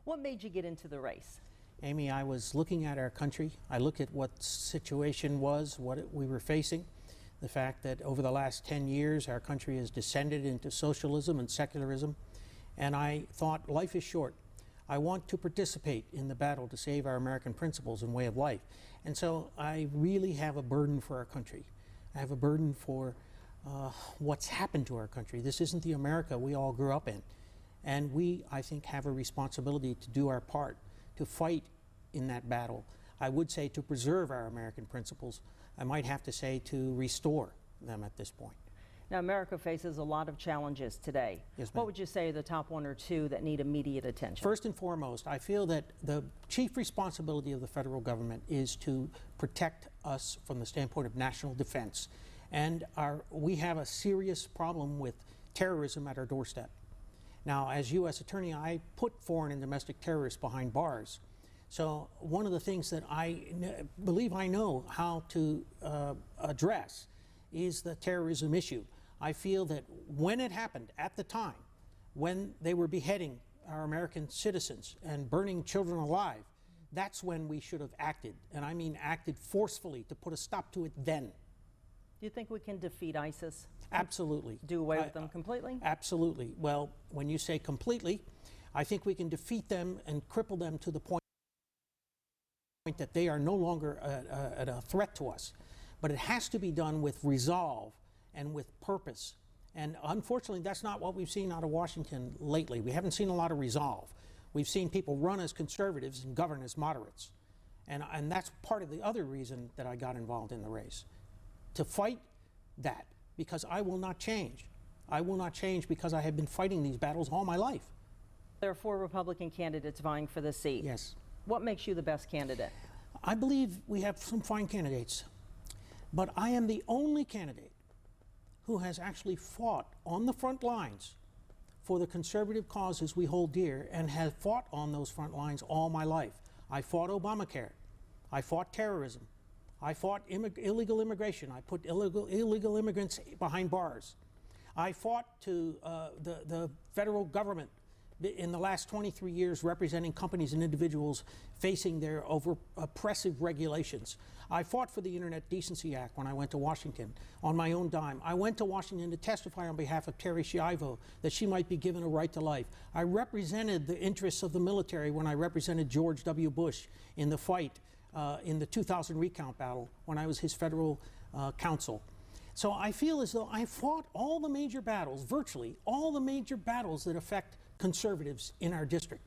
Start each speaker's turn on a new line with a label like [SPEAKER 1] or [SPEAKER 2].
[SPEAKER 1] What made you get into the race?
[SPEAKER 2] Amy, I was looking at our country. I looked at what situation was, what we were facing, the fact that over the last 10 years our country has descended into socialism and secularism, and I thought life is short. I want to participate in the battle to save our American principles and way of life. And so I really have a burden for our country. I have a burden for what's happened to our country. This isn't the America we all grew up in. And we, I think, have a responsibility to do our part, to fight in that battle. I would say to preserve our American principles. I might have to say to restore them at this point.
[SPEAKER 1] Now, America faces a lot of challenges today.
[SPEAKER 2] Yes, ma'am.
[SPEAKER 1] What would you say are the top one or two that need immediate attention?
[SPEAKER 2] First and foremost, I feel that the chief responsibility of the federal government is to protect us from the standpoint of national defense. And we have a serious problem with terrorism at our doorstep. Now, as U.S. Attorney, I put foreign and domestic terrorists behind bars. So one of the things that I believe I know how to address is the terrorism issue. I feel that when it happened, at the time, when they were beheading our American citizens and burning children alive, that's when we should have acted. And I mean acted forcefully to put a stop to it then.
[SPEAKER 1] Do you think we can defeat ISIS?
[SPEAKER 2] Absolutely.
[SPEAKER 1] Do away with them completely?
[SPEAKER 2] Absolutely. Well, when you say completely, I think we can defeat them and cripple them to the point that they are no longer a threat to us. But it has to be done with resolve and with purpose. And unfortunately, that's not what we've seen out of Washington lately. We haven't seen a lot of resolve. We've seen people run as conservatives and govern as moderates. And that's part of the other reason that I got involved in the race. To fight that, because I will not change. I will not change because I have been fighting these battles all my life.
[SPEAKER 1] There are 4 Republican candidates vying for the seat.
[SPEAKER 2] Yes.
[SPEAKER 1] What makes you the best candidate?
[SPEAKER 2] I believe we have some fine candidates, but I am the only candidate who has actually fought on the front lines for the conservative causes we hold dear and have fought on those front lines all my life. I fought Obamacare. I fought terrorism. I fought illegal immigration. I put illegal immigrants behind bars. I fought to the federal government in the last 23 years representing companies and individuals facing their oppressive regulations. I fought for the Internet Decency Act when I went to Washington on my own dime. I went to Washington to testify on behalf of Terri Schiavo that she might be given a right to life. I represented the interests of the military when I represented George W. Bush in the fight in the 2000 recount battle when I was his federal counsel. So I feel as though I fought all the major battles, virtually all the major battles that affect conservatives in our district.